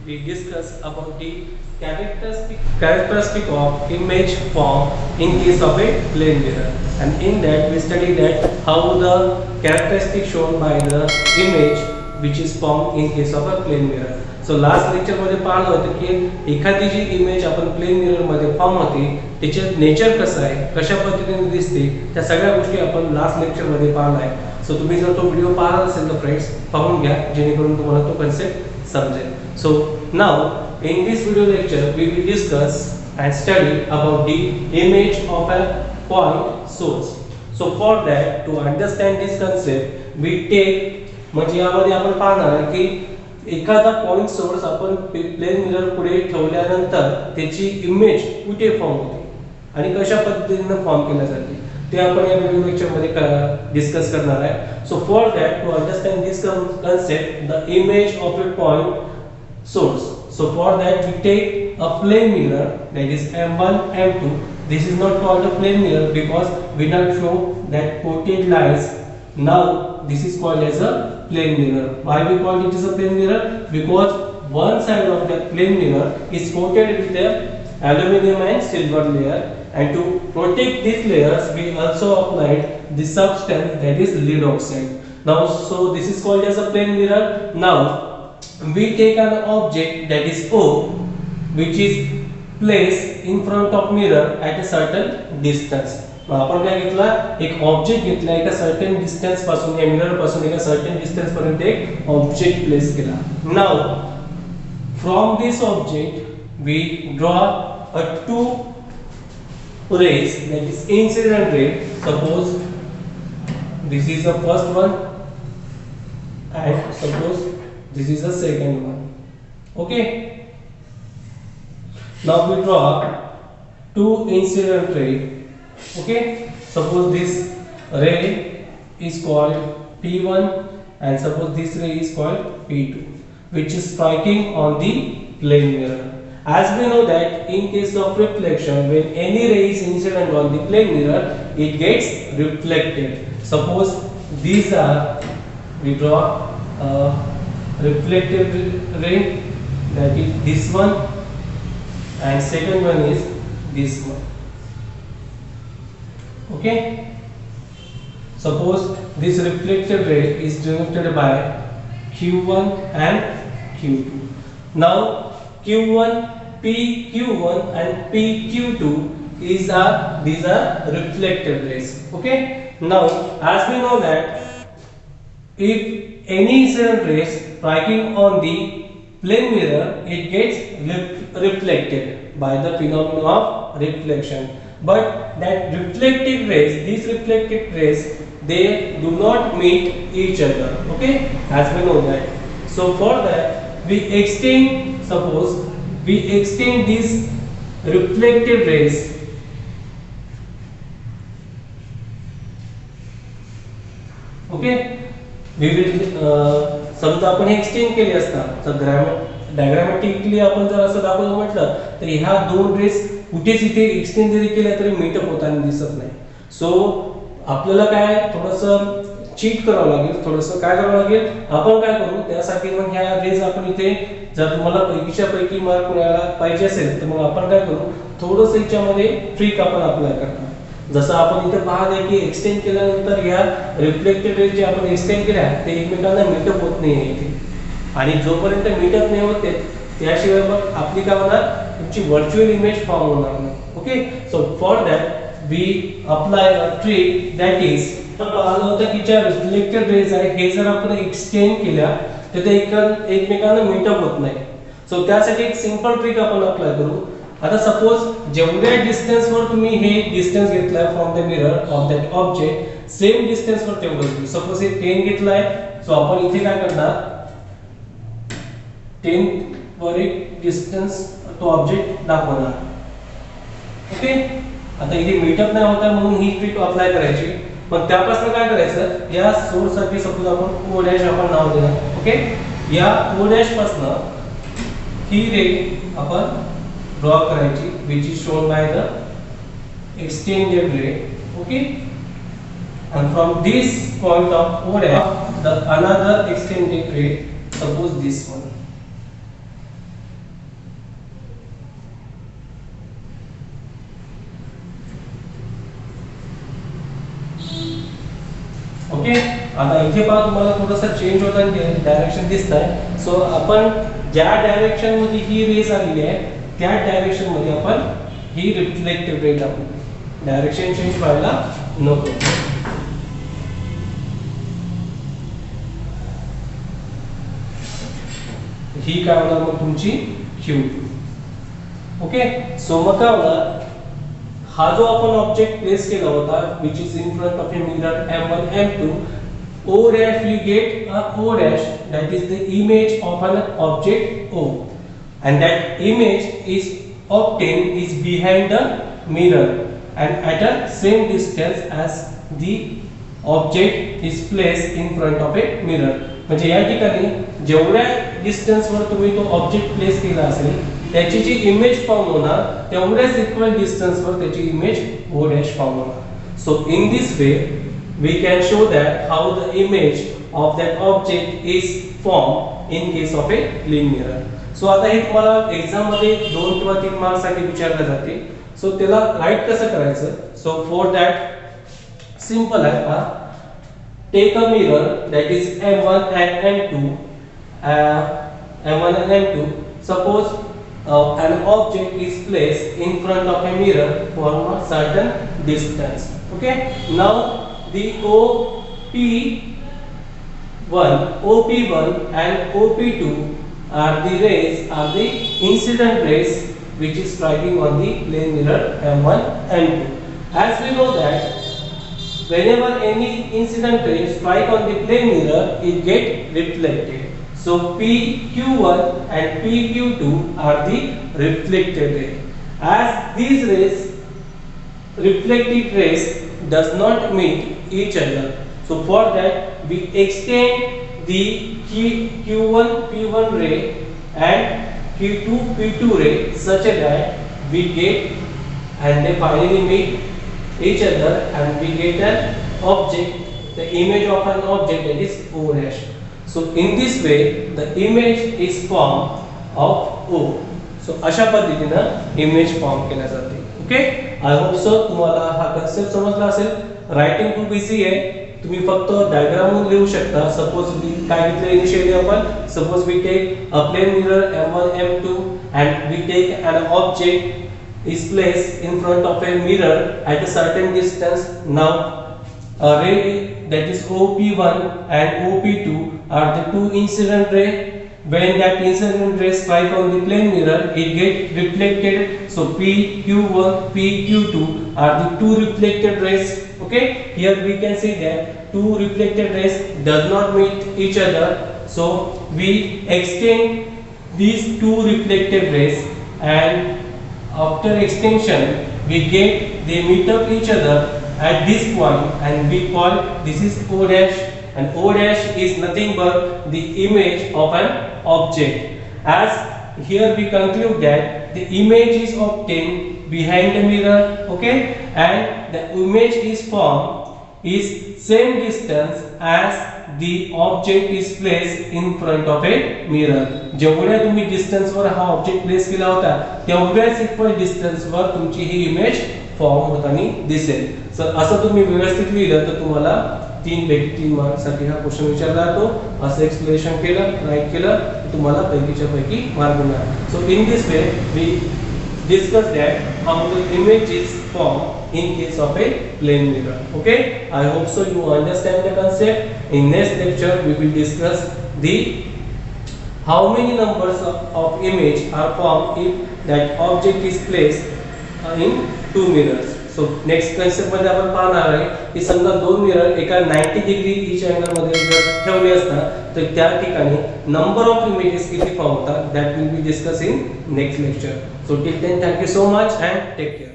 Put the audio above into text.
we discuss about the characteristic of image form in case of a plane mirror, and in that we study that how the characteristic shown by the image which is formed in case of a plane mirror. So last lecture मध्ये पाहिलं होतं की एखादी जी image आपण plane mirror मध्ये form होते त्याचे nature कसं आहे, कशा पद्धतीने दिसते, त्या सगळ्या गोष्टी आपण लास्ट लेक्चर मध्ये पाहिलं आहे. सो तुम्ही जर तो व्हिडिओ पाहिला असेल तर फ्रेंड्स पाहून घ्या, जेणेकरून तुम्हाला तो कन्सेप्ट समजेल. So now in this video lecture we will discuss and study about the image of a point source. So for that, to understand this concept we take म्हणजे यामध्ये आपण पाहणार आहे की एखादा पॉइंट सोर्स आपण प्लेन मिरर पुढे ठेवल्यानंतर त्याची इमेज कुठे फॉर्म होते आणि कशा पद्धतीने फॉर्म केल्या जाते ते आपण या व्हिडिओ लेक्चर मध्ये डिस्कस करणार आहे. So for that, to understand this concept, the image of a point source. So for that we take a plane mirror, that is M1, M2. This is not called a plane mirror because we not show that quoted lines. Now this is called as a plane mirror. Why we call it as a plane mirror? Because one side of that plane mirror is coated with a aluminum and silver layer, and to protect these layers we also applied the substance that is lead oxide. Now so this is called as a plane mirror. Now we take an object that is O, which is placed in front of mirror at a certain distance. आपण काय घेतला, एक object घेतला, एका certain distance पासून, या mirror पासून एका सर्टन डिस्टन्स पर्यंत एक ऑब्जेक्ट प्लेस केला. Now from this object we draw a two rays, that is incident ray. Suppose this is the first one and suppose this is the second one. Okay, now we draw two incident ray. Okay, suppose this ray is called P1 and suppose this ray is called P2, which is striking on the plane mirror. As we know that in case of reflection, when any ray is incident on the plane mirror, it gets reflected. Suppose these are, we draw reflective ray, that is this one, and second one is this one. Okay, suppose this reflective ray is denoted by Q1 and Q2. Now Q1, PQ1 and PQ2 these are reflective rays. Okay, now as we know that if any incident rays striking on the plane mirror, it gets reflected by the phenomenon of reflection. But that reflective rays, these reflective rays, they do not meet each other. Okay, as we know that. So for that we extend, suppose we extend these reflective rays. Okay, we will समजा आपण extend केले असता तर diagrammatically आपण जर असं दाखवलं म्हटलं तर ह्या दोन रेस कुठेच इथे एक्सटेंड जरी केल्या तरी मीटअप होताना दिसत नाही. सो आपल्याला काय थोडंसं चीट करावं लागेल, थोडंसं काय करावं लागेल, आपण काय करू त्यासाठी मग ह्या रेस आपण इथे जर तुम्हाला पैकीच्या पैकी मार्क मिळायला पाहिजे असेल तर मग आपण काय करू, थोडंसं याच्यामध्ये ट्रिक आपण अप्लाय करणार. जसं आपण इथे पाहत आहे की एक्सटेंड केल्यानंतर या रिफ्लेक्टेड रेज जे आपण एक्सटेंड केल्या ते एकमेकांना मीटअप होत नाही इथे, आणि जोपर्यंत मीटअप नाही होते त्याशिवाय मग आपली काय होणार, तुमची व्हर्च्युअल इमेज फॉर्म होणार नाही. Okay, so for that we apply a trick, that is पाहिलं होतं की ज्या रिफ्लेक्टेड रेज आहे हे जर आपण एक्सटेंड केल्या तर ते एकमेकांना मीटअप होत नाही. सो त्यासाठी एक सिंपल ट्रिक आपण अप्लाय करू. आता सपोज जेवढ्या डिस्टन्स वर तुम्ही हे डिस्टन्स घेतलाय from the mirror of that object, same distance वर तेवढं घेऊ. सपोज हे 10 घेतलाय, सो आपण इथे काय करणार, 10 वर एक डिस्टन्स तो ऑब्जेक्ट दाखवणार. ओके, आता इथे मीटअप नाही होता म्हणून ही ट्रिक अप्लाय करायची. पण त्यापासून काय करायचं, या सोर्स साठी सपोज आपण O डॅश आपण नाव देणार. ओके, या O डॅश पासून ही रे आपण ड्रॉ करायची, which is shown by the extended ray. Okay, and from this point of O dash the another extended ray, suppose this one. आता इथे पहा तुम्हाला थोडंसं चेंज होताना डायरेक्शन दिसत आहे. सो आपण ज्या डायरेक्शन मध्ये ही रेस आलेली आहे त्या डायरेक्शन मध्ये आपण ही रिफ्लेक्टिव्ह रे टाकू. डायरेक्शन चेंज व्हायला नको. ही काय होणार मग तुमची Q2. ओके. सो मग काय होणार, हा जो आपण ऑब्जेक्ट प्लेस केला होता which is in front of a mirror M1 M2, O dash we get a O dash, that is the image of an object O, and that image is obtained is behind the mirror and at a same distance as the object is placed in front of a mirror. म्हणजे या ठिकाणी जेवढ्या distance वर तुम्ही तो object place केला असेल त्याची जी इमेज फॉर्म होणार तेवढ्याच इक्वल डिस्टन्स वर त्याची इमेज O dash फॉर्म होणार. So in this way we can show that how the image of that object is formed in case of a plane mirror. सो आता हे तुम्हाला exam मध्ये 2 किंवा 3 marks साठी विचारले जाते. सो त्याला राईट कसं करायचं. सो फॉर दॅट सिंपल आहे. पहा, take a mirror that is M1 and M2. M1 and M2. Suppose an object is placed in front of a mirror for a certain distance. Okay. Now the OP1 and OP2 are the incident rays which is striking on the plane mirror M1 M2. As we know that whenever any incident ray strike on the plane mirror, it get reflected. So PQ1 and PQ2 are the reflected ray. As these rays, reflected rays, does not meet each other. So for that we extend the Q1 P1 ray and Q2 P2 ray such that we get and they finally meet each other and we get an object, the image of an object, that is O dash. So in this way the image is formed of O. So अशा पद्धतीने image form केला जाते. Okay. I hope so तुम्हाला हा concept समजला असेल. Writing खूप easy आहे. तुम्ही फक्त डायग्राम लिहू शकता. सपोज काय घेतलं इनिशियली आपण, suppose we take a plane mirror M1 M2 and we take an object is placed in front of a mirror at a certain distance. Now a ray that is OP1 and OP2 are the two incident ray. When that incident ray strike on the plane mirror, it get reflected. So PQ1 PQ2 are the two reflected rays. Okay. Here we can see that two reflected rays does not meet each other. So we extend these two reflected rays and after extension we get they meet up each other at this point and we call this is O dash, and O dash is nothing but the image of an object. As here we conclude that the image is obtained behind the mirror. Okay. And the image is formed is same distance as the object is placed in front of a mirror. जेवढ्या तुम्ही distance वर हा object place केला होता तेवढ्याच equal distance वर तुमची ही image form होताना दिसेल. Sir असं तुम्ही व्यवस्थित लिहिलं तर तुम्हाला 3 पैकी 3 मार्क्स साठी हा क्वेश्चन विचारला जातो. असं एक्सप्लेनेशन केलं, राईट केलं तर तुम्हाला पैकीच्या पैकी मार्क मिळणार. So in this way we discuss that how the image is formed in case of a plane mirror. Okay. I hope so you understand the concept. In next lecture we will discuss the how many numbers of image are formed if that object is placed in two mirrors. So next concept मध्ये आपण पाहणार आहे की समजा दोन mirror एका 90 degree each angle मध्ये जर ठेवले असतात तर त्या ठिकाणी नंबर ऑफ इमेजेस किती फॉर्म होतात. That will be discuss in next lecture. So till then thank you so much and take care.